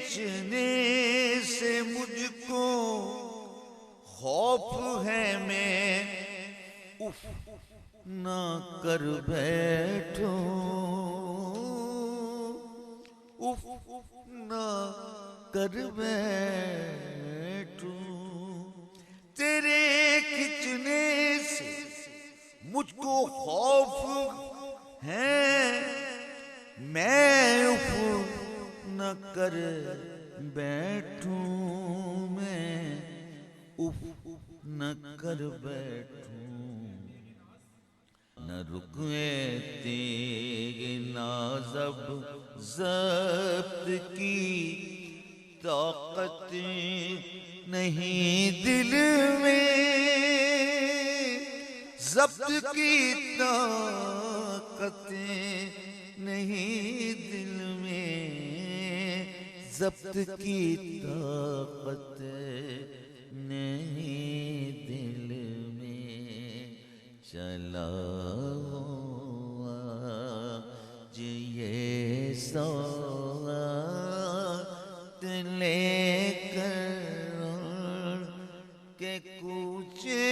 کھینچنے سے مجھ کو خوف ہے، میں اف نہ کر بیٹھوں، اف نہ کر بیٹھوں، تیرے کھینچنے سے مجھ کو خوف ہے، میں اف نہ کر بیٹھوں، میں اف نہ کر بیٹھوں، نہ رکے تیغ نازب ضبط کی طاقت نہیں دل میں، ضبط کی طاقت نہیں دل میں، ضبط کی طاقت نہیں دل میں، چلا آج یہ سوات لے کر کہ کوچے